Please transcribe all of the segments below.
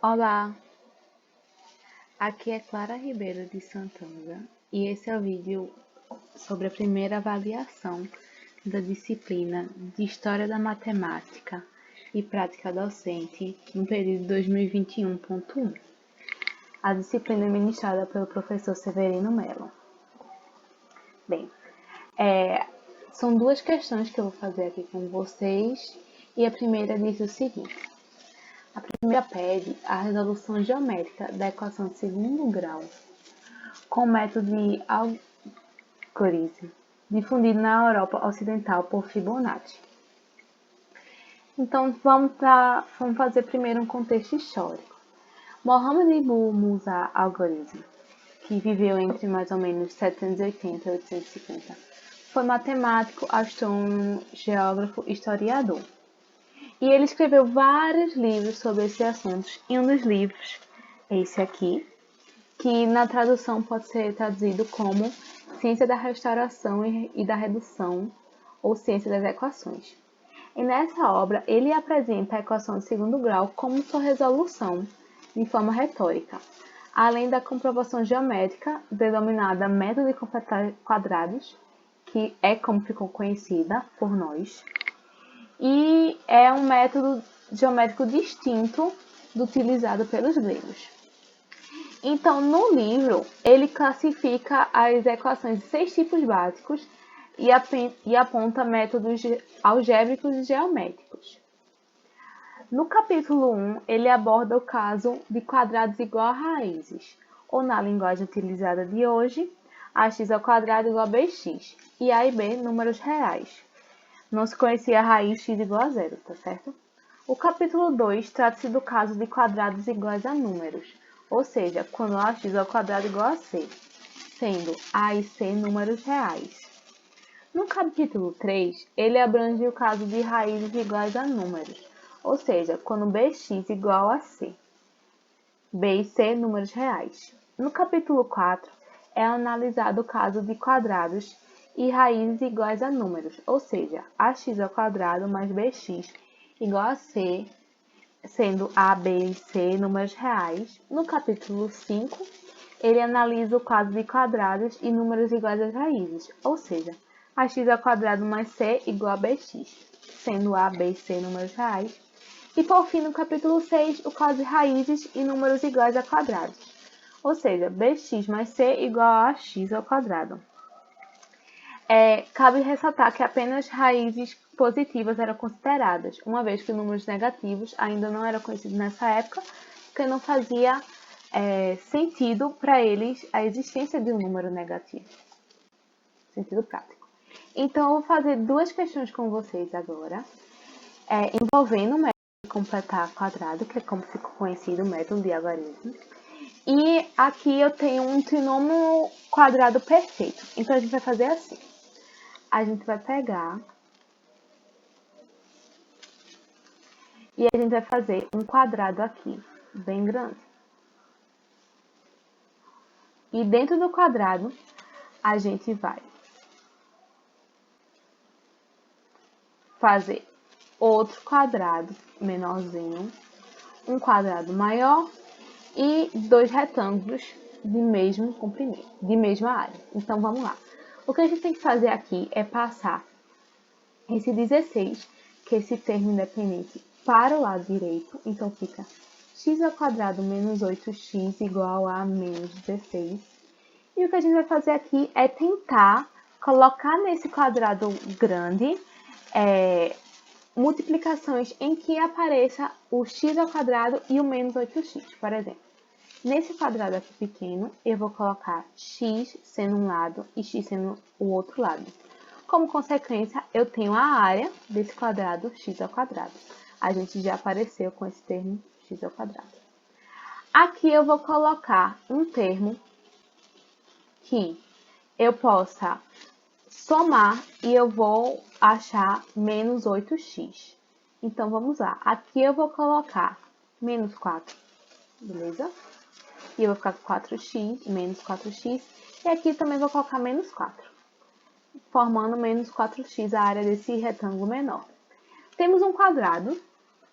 Olá, aqui é Clara Ribeiro de Santana e esse é o vídeo sobre a primeira avaliação da disciplina de História da Matemática e Prática Docente no período 2021.1. A disciplina é ministrada pelo professor Severino Mello. Bem, são duas questões que eu vou fazer aqui com vocês e a primeira diz o seguinte. A primeira pede a resolução geométrica da equação de segundo grau com o método de algoritmo, difundido na Europa Ocidental por Fibonacci. Então, vamos fazer primeiro um contexto histórico. Mohamed Ibn Musa Algoritmo, que viveu entre mais ou menos 780 e 850, foi matemático, astrônomo, geógrafo e historiador. E ele escreveu vários livros sobre esses assuntos, e um dos livros é esse aqui, que na tradução pode ser traduzido como Ciência da Restauração e da Redução, ou Ciência das Equações. E nessa obra, ele apresenta a equação de segundo grau como sua resolução, de forma retórica, além da comprovação geométrica, denominada método de completar quadrados, que é como ficou conhecida por nós, e é um método geométrico distinto do utilizado pelos gregos. Então, no livro, ele classifica as equações de 6 tipos básicos e aponta métodos algébricos e geométricos. No capítulo 1, ele aborda o caso de quadrados igual a raízes, ou na linguagem utilizada de hoje, ax ao quadrado igual a bx, e a e b números reais. Não se conhecia a raiz x igual a zero, tá certo? O capítulo 2 trata-se do caso de quadrados iguais a números, ou seja, quando ax ao quadrado igual a c, sendo a e c números reais. No capítulo 3, ele abrange o caso de raízes iguais a números, ou seja, quando bx igual a c, b e c números reais. No capítulo 4, é analisado o caso de quadrados e raízes iguais a números, ou seja, ax ao quadrado mais bx igual a c, sendo a, b e c números reais. No capítulo 5, ele analisa o caso de quadrados e números iguais às raízes, ou seja, ax ao quadrado mais c igual a bx, sendo a, b e c números reais. E por fim, no capítulo 6, o caso de raízes e números iguais a quadrados, ou seja, bx mais c igual a ax ao quadrado. Cabe ressaltar que apenas raízes positivas eram consideradas, uma vez que números negativos ainda não eram conhecidos nessa época, porque não fazia sentido para eles a existência de um número negativo. Sentido prático. Então, eu vou fazer duas questões com vocês agora, envolvendo o método de completar quadrado, que é como ficou conhecido o método de algarismo. E aqui eu tenho um trinômio quadrado perfeito. Então, a gente vai fazer assim. A gente vai pegar e a gente vai fazer um quadrado aqui, bem grande. E dentro do quadrado, a gente vai fazer outro quadrado menorzinho, um quadrado maior e dois retângulos de mesmo comprimento, de mesma área. Então, vamos lá. O que a gente tem que fazer aqui é passar esse 16, que é esse termo independente, para o lado direito. Então, fica x ao quadrado menos 8x igual a menos 16. E o que a gente vai fazer aqui é tentar colocar nesse quadrado grande multiplicações em que apareça o x ao quadrado e o menos 8x, por exemplo. Nesse quadrado aqui pequeno, eu vou colocar x sendo um lado e x sendo o outro lado. Como consequência, eu tenho a área desse quadrado, x ao quadrado. A gente já apareceu com esse termo, x ao quadrado. Aqui eu vou colocar um termo que eu possa somar e eu vou achar menos 8x. Então, vamos lá. Aqui eu vou colocar menos 4, beleza? E eu vou ficar com 4x, menos 4x. E aqui também vou colocar menos 4, formando menos 4x a área desse retângulo menor. Temos um quadrado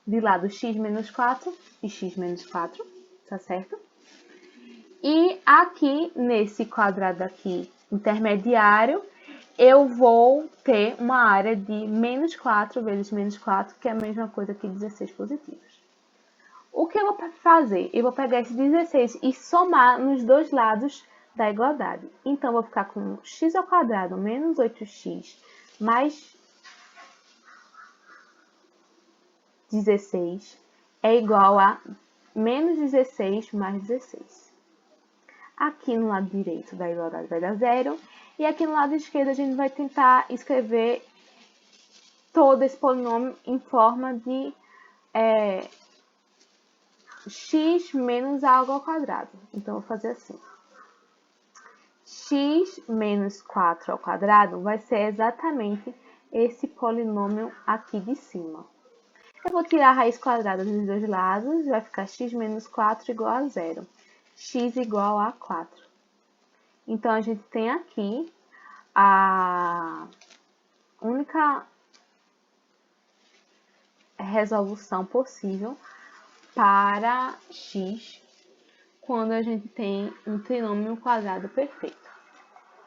de lado x menos 4 e x menos 4, tá certo? E aqui, nesse quadrado aqui intermediário, eu vou ter uma área de menos 4 vezes menos 4, que é a mesma coisa que 16 positivos. O que eu vou fazer? Eu vou pegar esse 16 e somar nos dois lados da igualdade. Então, eu vou ficar com x ao quadrado menos 8x mais 16 é igual a menos 16 mais 16. Aqui no lado direito da igualdade vai dar zero. E aqui no lado esquerdo a gente vai tentar escrever todo esse polinômio em forma de x menos algo ao quadrado. Então, eu vou fazer assim. X menos 4 ao quadrado vai ser exatamente esse polinômio aqui de cima. Eu vou tirar a raiz quadrada dos dois lados, vai ficar x menos 4 igual a zero. X igual a 4. Então, a gente tem aqui a única resolução possível para x quando a gente tem um trinômio quadrado perfeito.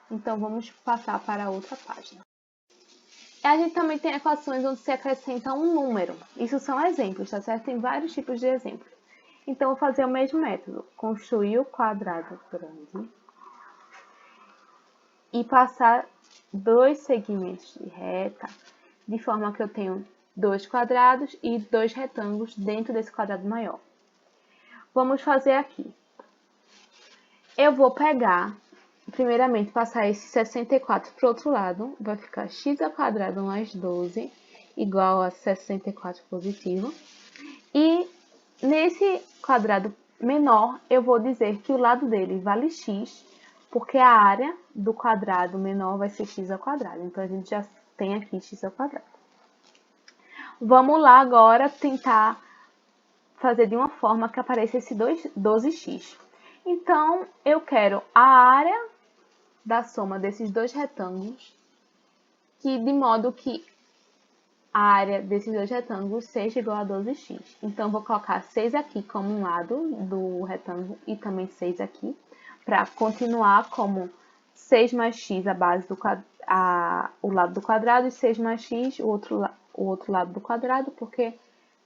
Então, vamos passar para outra página. A gente também tem equações onde se acrescenta um número. Isso são exemplos, tá certo? Tem vários tipos de exemplos. Então, vou fazer o mesmo método. Construir o quadrado grande e passar dois segmentos de reta, de forma que eu tenho dois quadrados e dois retângulos dentro desse quadrado maior. Vamos fazer aqui. Eu vou pegar, primeiramente, passar esse 64 para o outro lado. Vai ficar x ao quadrado mais 12 igual a 64 positivo. E nesse quadrado menor, eu vou dizer que o lado dele vale x, porque a área do quadrado menor vai ser x ao quadrado. Então, a gente já tem aqui x ao quadrado. Vamos lá agora tentar fazer de uma forma que apareça esse 12x. Então, eu quero a área da soma desses dois retângulos, de modo que a área desses dois retângulos seja igual a 12x. Então, vou colocar 6 aqui como um lado do retângulo e também 6 aqui, para continuar como 6 mais x a base do o lado do quadrado e 6 mais x o outro lado do quadrado, porque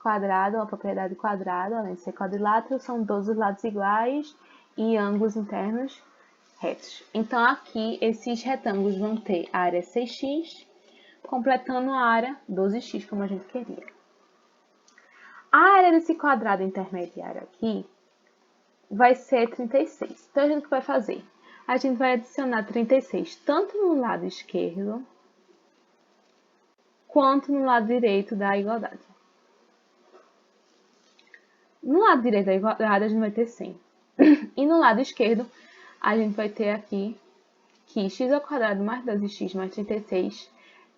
quadrado, a propriedade do quadrado, além de ser quadrilátero, são 12 lados iguais e ângulos internos retos. Então, aqui, esses retângulos vão ter a área 6x, completando a área 12x, como a gente queria. A área desse quadrado intermediário aqui vai ser 36. Então, a gente vai fazer? A gente vai adicionar 36 tanto no lado esquerdo quanto no lado direito da igualdade. No lado direito da igualdade, a gente vai ter 100. E no lado esquerdo, a gente vai ter aqui que x ao quadrado mais 12x mais 36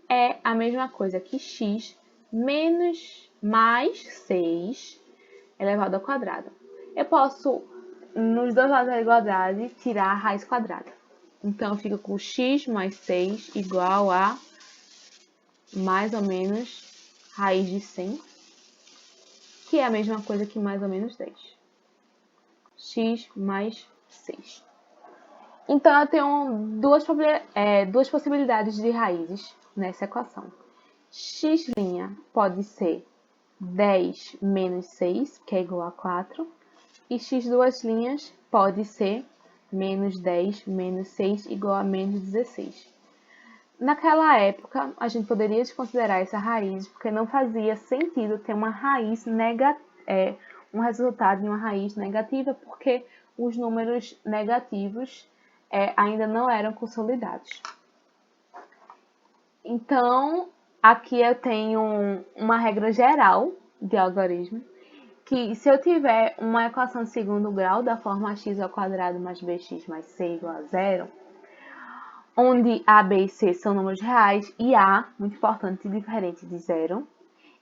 é a mesma coisa que x menos mais 6 elevado ao quadrado. Eu posso, nos dois lados da igualdade, tirar a raiz quadrada. Então, eu fico com x mais 6 igual a mais ou menos raiz de 100, que é a mesma coisa que mais ou menos 10. X mais 6. Então, eu tenho duas possibilidades de raízes nessa equação. X' pode ser 10 menos 6, que é igual a 4. E x duas linhas pode ser menos 10 menos 6, igual a menos 16. Naquela época, a gente poderia desconsiderar essa raiz, porque não fazia sentido ter uma raiz um resultado de uma raiz negativa, porque os números negativos ainda não eram consolidados. Então, aqui eu tenho uma regra geral de algarismo, que se eu tiver uma equação de segundo grau da forma x ao quadrado mais bx mais c igual a zero, onde a, b e c são números reais e a, muito importante, diferente de zero,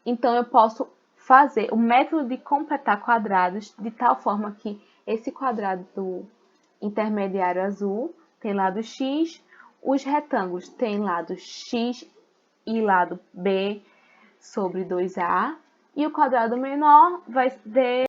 então eu posso fazer o método de completar quadrados de tal forma que esse quadrado do intermediário azul tem lado x, os retângulos têm lado x e lado b sobre 2a, E o quadrado menor vai ter